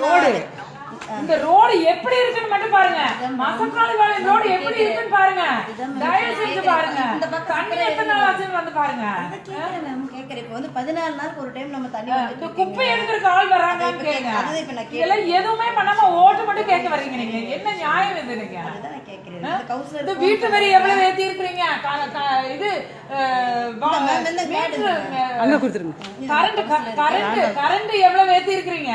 Road. இந்த road எப்படி இருக்குன்னு மட்டும் பாருங்க. மசக்காளிபாளையம் ரோடு எப்படி இருக்குன்னு பாருங்க. தயவு செஞ்சு பாருங்க. தண்ணி எத்தனை நாள் ஆச்சுன்னு வந்து பாருங்க. கேக்குறேன். இப்போ வந்து 14 நாளுக்கு ஒரு டைம் நம்ம தண்ணி இந்த குப்பை எடுக்கிறதுக்கு ஆள் வராங்கன்னு கேளுங்க. இதெல்லாம் எதுவுமே பண்ணாம ஓட்டு மட்டும் கேட்க வர்றீங்க நீங்க. என்ன நியாயம் இது நீங்க? இந்த வீட்டு வரி எவ்வளவு ஏத்தி இருக்கிறீங்க? இது அங்க கொடுத்துருங்க. கரண்ட் எவ்வளவு ஏத்தி இருக்கிறீங்க?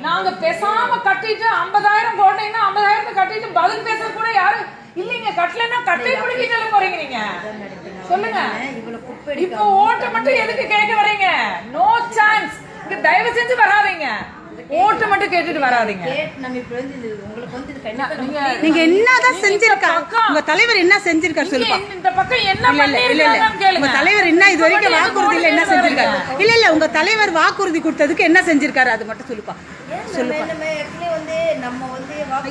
நாங்க பேசாம கட்டிட்டு 50,000 போட்டீங்கன்னா 50,000 கட்டிட்டு பதில் பேச கூட யாரும் இல்லைங்க. கட்டலன்னா கட்டை பிடிக்கிட்டு போறீங்க நீங்க. சொல்லுங்க. இப்போ ஓட்டு மட்டும் எதுக்கு கேட்க வர்றீங்க? No chance. இங்க தயவு செஞ்சு வராதீங்க. ஓட்டு மட்டும் கேட்டுட்டு வராதீங்க. நீங்க என்னதான் செஞ்சிருக்காங்க? உங்க தலைவர் என்ன செஞ்சிருக்காரு சொல்லுங்க. இந்த பக்கம் என்ன பண்ணிருக்காங்கன்னு கேளுங்க. உங்க தலைவர் என்ன இது வரைக்கும் வாக்குறுதியில என்ன செஞ்சிருக்காரு? இல்ல உங்க தலைவர் வாக்குறுதி கொடுத்ததுக்கு என்ன செஞ்சிருக்காரு அது மட்டும் சொல்லுப்பா.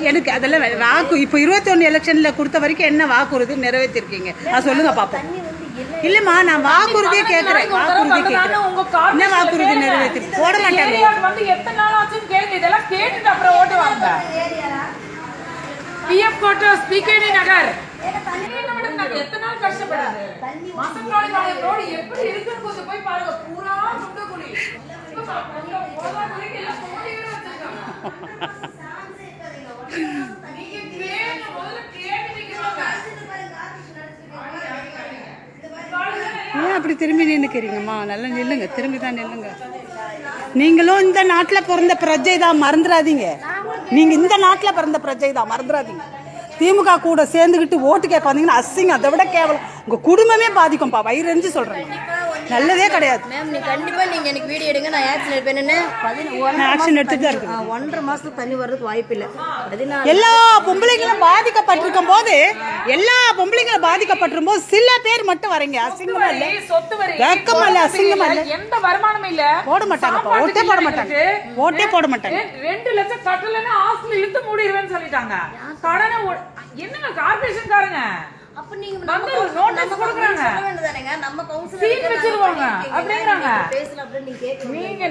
எனக்கு அதெல்லாம் வாக்கு இப்போ 21 எலெக்ஷன்ல கொடுத்த வரைக்கும் என்ன வாக்குறுதி நிறைவேற்றிருக்கீங்க அது சொல்லுங்க பாப்போம். இல்லம்மா நான் வாக்குறுதியே கேட்கறேன். என்ன வாக்குறுதி நிறைவேற்றி போட மாட்டாங்க. வந்து எத்தனை நாள் ஆச்சுன்னு கேளுங்க. இதெல்லாம் கேட்டுட்டு அப்புறம் ஓட்டு வாங்க. பிஎஃப் கோட்டர்ஸ், பிகேடி நகர் எத்தனை நாள் கஷ்டப்படாது. மசக்காளிபாளையம் ரோடு எப்படி இருக்குன்னு கொஞ்சம் போய் பாருங்க. பூரா சுண்டக்குழி. ஏன் அப்படி திரும்பி நின்னுக்கிறீங்கம்மா? நல்லா நில்லுங்க. திரும்பி தான் நில்லுங்க. நீங்களும் இந்த நாட்டில் பிறந்த பிரஜை தான், மறந்துடாதீங்க. நீங்க இந்த நாட்டில் பிறந்த பிரஜை தான், மறந்துடாதீங்க. திமுக கூட சேர்ந்துக்கிட்டு ஓட்டு கேட்க வந்தீங்கன்னா அசிங்கம். அதை விட கேவலம். உங்க குடும்பமே பாதிக்கும்பா. வயிறறிஞ்சு சொல்றேன். நல்லதே கிடையாது. மேம் நீ கண்டிப்பா நீங்க எனக்கு வீடியோ எடுங்க. நான் ஆக்ஷன் எடுப்பேன்னு ஆக்ஷன் எடுத்துட்டு தான் இருக்கு. 1.5 மாசத்துக்கு தண்ணி வர்றதுக்கு வாய்ப்பு இல்லை. எல்லா பொம்பளைங்களும் பாதிக்கப்பட்டிருக்கும் போது சில பேர் மட்டும் வரீங்க. அசிங்கமா இல்ல? சொத்து வரி வெக்கமா இல்ல? அசிங்கமா இல்ல? எந்த வருமானமும் இல்ல. போட மாட்டாங்கப்பா. ஓட்டே போட மாட்டாங்க. 2 லட்சம் கட்டலன்னா ஹாஸ்டல் இழுத்து மூடிடுவேன்னு சொல்லிட்டாங்க. கடனை என்னங்க கார்பரேஷன் காரங்க அப்ப நீங்க வந்து நோட்டீஸ் கொடுக்கறாங்க. நம்ம கவுன்சிலர் சீட் வச்சிருவாங்க அப்படிங்கறாங்க. பேசல அப்படி நீங்க கேக்குறீங்க. நீங்க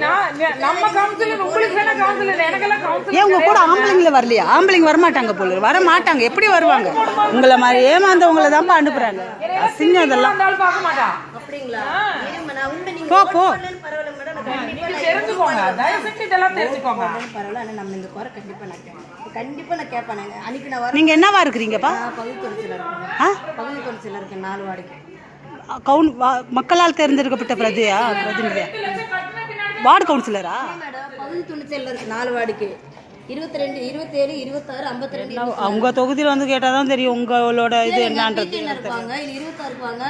நம்ம கவுன்சிலர் உங்களுக்கு வேணா கவுன்சிலர் எனக்கெல்லாம் கவுன்சிலர். ஏன் உங்க கூட ஆம்பளைங்கள வரலையா? ஆம்பளைங்க வர மாட்டாங்க போல. வர மாட்டாங்க. எப்படி வருவாங்க? உங்கள மாதிரி ஏமாந்தவங்கள தான் அனுப்புறாங்க. அசிங்கம் அதெல்லாம். அந்தாள் பார்க்க மாட்டான். அப்படிங்களா? ஏமா நான் உண்மை நீங்க போ பரவாயில்லை மேடம். நீங்க தெரிஞ்சுக்கோங்க. தயவு செஞ்சு இதெல்லாம் தெரிஞ்சுக்கோங்க. பரவாயில்ல. ஆனா நம்ம இந்த குறை கண்டிப்பா நான் கேட்பேன். கண்டிப்பா நான் கேட்பேன். அன்னைக்கு நான் நீங்க என்னவா இருக்கிறீங்கப்பா? பகுதி தொழிற்சிலர் இருக்கு 4 வார்டுக்கு. மக்களால் தேர்ந்தெடுக்கப்பட்ட பிரதிநிதியா? வார்டு கவுன்சிலரா? மேடம் பகுதி தொழிற்சிலர் இருக்கு 4 வார்டுக்கு. 22, 27, 26, 52. அவங்க தொகுதியில் வந்து கேட்டாதான் தெரியும் உங்களோட இது என்னன்றது. இருப்பாங்க 26 இருப்பாங்க.